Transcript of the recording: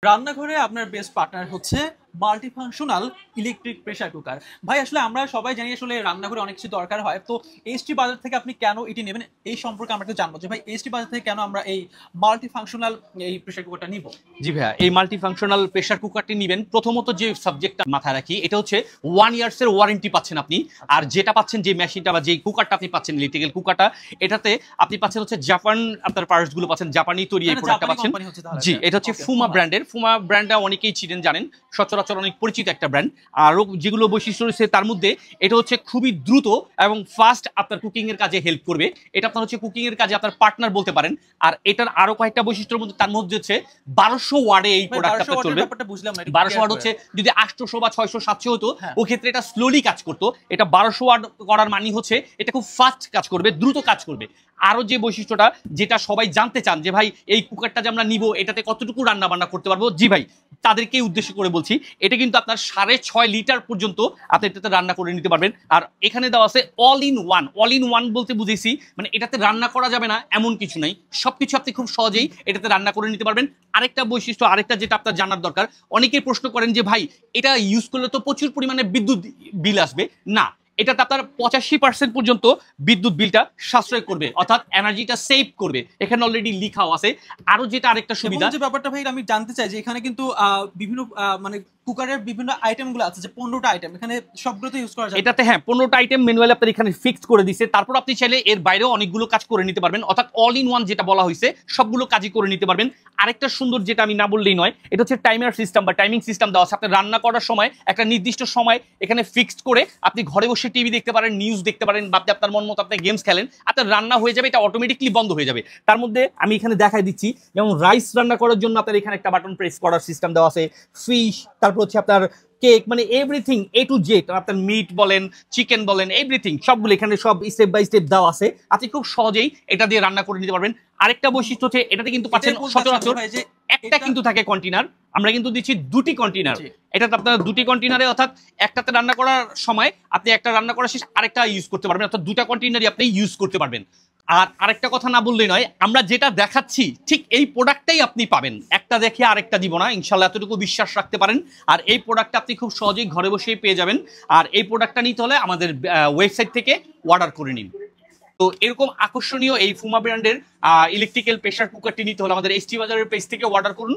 রান্নাঘরে আপনার best partner হচ্ছে মাল্টিফাংশনাল ইলেকট্রিক প্রেসার কুকার। ভাই আসলে আমরা সবাই জানি আসলে রান্নাঘরে অনেক কিছু দরকার হয়। তো এইচটি বাজার থেকে আপনি কেন এটি নেবেন এই সম্পর্কে আমরা একটু জানবো যে ভাই এইচটি বাজার থেকে কেন আমরা এই মাল্টিফাংশনাল এই প্রেসার কুকারটা নিব? জি ভাইয়া, এই মাল্টিফাংশনাল প্রেসার কুকারটি নিবেন। প্রথমত যে সাবজেক্টটা মাথায় রাখি, এটা হচ্ছে 1 ইয়ার্সের ওয়ারেন্টি পাচ্ছেন আপনি। আর যেটা পাচ্ছেন, যে মেশিনটা বা যে কুকারটা আপনি পাচ্ছেন, ইলেকট্রিক্যাল কুকারটা, এটাতে আপনি পাচ্ছেন হচ্ছে জাপান, আপনার পার্টস গুলো পাচ্ছেন জাপানি তৈরি এই প্রোডাক্টটা পাচ্ছেন। জি, এটা হচ্ছে ফুমা ব্র্যান্ডের। ফুমা ব্র্যান্ডটা অনেকেই চিনেন, জানেন, সচরাচর অনেক পরিচিত একটা ব্র্যান্ড। আরও যেগুলো বৈশিষ্ট্য রয়েছে তার মধ্যে এটা হচ্ছে খুবই দ্রুত এবং ফাস্ট আপনার কুকিং এর কাজে হেল্প করবে। এটা আপনার হচ্ছে কুকিং এর কাজে আপনার পার্টনার বলতে পারেন। আর এটার আরো কয়েকটা বৈশিষ্ট্যের মধ্যে, তার মধ্যে হচ্ছে 1200 ওয়ার্ডে এই প্রোডাক্ট আপনার চলবে। 1200 ওয়াট হচ্ছে, যদি 800 বা 600 700 হতো ওই ক্ষেত্রে এটা স্লোলি কাজ করতো। এটা 1200 ওয়াট করার মানে হচ্ছে এটা খুব ফাস্ট কাজ করবে, দ্রুত কাজ করবে। আরো যে বৈশিষ্ট্যটা, যেটা সবাই জানতে চান যে ভাই এই কুকারটা যে আমরা নিব এটাতে কতটুকু রান্না বান্না করতে পারবো, জি ভাই তাদেরকে উদ্দেশ্য করে বলছি, এটা কিন্তু আপনার 6.5 লিটার পর্যন্ত আপনি এটাতে রান্না করে নিতে পারবেন। আর এখানে দেওয়া আছে all in one. All in one বলতে বুঝেছি মানে এটাতে রান্না করা যাবে না এমন কিছু নাই, সবকিছু আপনি খুব সহজেই এটাতে রান্না করে নিতে পারবেন। আরেকটা বৈশিষ্ট্য, আরেকটা যেটা আপনার জানার দরকার, অনেকেই প্রশ্ন করেন যে ভাই এটা ইউজ করলে তো প্রচুর পরিমাণে বিদ্যুৎ বিল আসবে। না, এটাতে আপনার 85% পর্যন্ত বিদ্যুৎ বিলটা সাশ্রয় করবে, অর্থাৎ এনার্জিটা সেভ করবে। এখানে অলরেডি লিখাও আছে। আরো যেটা আরেকটা সুবিধা, যে ব্যাপারটা ভাই আমি জানতে চাই যে এখানে কিন্তু বিভিন্ন মানে কুকারের বিভিন্ন আইটেমগুলো আছে, যে 15টা আইটেম এখানে সবগুলোতে ইউজ করা যায়। এটাতে হ্যাঁ 15টা আইটেম ম্যানুয়ালি আপনার এখানে ফিক্স করে দিছে। তারপর আপনি চাইলে এর বাইরেও অনেকগুলো কাজ করে নিতে পারবেন, অর্থাৎ অল ইন ওয়ান যেটা বলা হয়েছে সবগুলো কাজই করে নিতে পারবেন। আরেকটা সুন্দর যেটা আমি না বললেই নয়, এটা হচ্ছে টাইমার সিস্টেম বা টাইমিং সিস্টেম দেওয়া আছে। আপনি রান্না করার সময় একটা নির্দিষ্ট সময় এখানে ফিক্সড করে আপনি ঘরে বসে টিভি দেখতে পারেন, নিউজ দেখতে পারেন, বা আপনি আপনার মন মতো আপনি গেমস খেলেন, আপনার রান্না হয়ে যাবে, এটা অটোমেটিকলি বন্ধ হয়ে যাবে। তার মধ্যে আমি এখানে দেখাই দিচ্ছি, যেমন রাইস রান্না করার জন্য আপনার এখানে একটা বাটন প্রেস করার সিস্টেম দেওয়া আছে, ফিশ, তারপর হচ্ছে আপনার কেক, মানে এভরিথিং এ টু জেড, আপনার মিট বলেন, চিকেন বলেন, এভরিথিং সবগুলো এখানে সব স্টেপ বাই স্টেপ দেওয়া আছে। আপনি খুব সহজেই এটা দিয়ে রান্না করে নিতে পারবেন। আরেকটা বৈশিষ্ট্য হচ্ছে এটাতে কিন্তু পাচ্ছেন সচরাচর একটা কিন্তু থাকে কন্টেনার, আমরা কিন্তু দিচ্ছি দুটি কন্টেনার। এটাতে আপনার দুটি কন্টেনারে, অর্থাৎ একটাতে রান্না করার সময় আপনি একটা রান্না করা শেষ আরেকটা ইউজ করতে পারবেন, অর্থাৎ দুটা কন্টেনারই আপনি ইউজ করতে পারবেন। আর আরেকটা কথা না বললেই নয়, আমরা যেটা দেখাচ্ছি ঠিক এই প্রোডাক্টটাই আপনি পাবেন, একটা দেখে আরেকটা দিব না, ইনশাল্লাহ এতটুকু বিশ্বাস রাখতে পারেন। আর এই প্রোডাক্টটা আপনি খুব সহজেই ঘরে বসেই পেয়ে যাবেন। আর এই প্রোডাক্টটা নিতে হলে আমাদের ওয়েবসাইট থেকে অর্ডার করে নিন। তো এরকম আকর্ষণীয় এই ফুমা ব্র্যান্ডের ইলেকট্রিক্যাল প্রেসার কুকারটি নিতে হলে আমাদের এইচটি বাজারের পেজ থেকে অর্ডার করুন।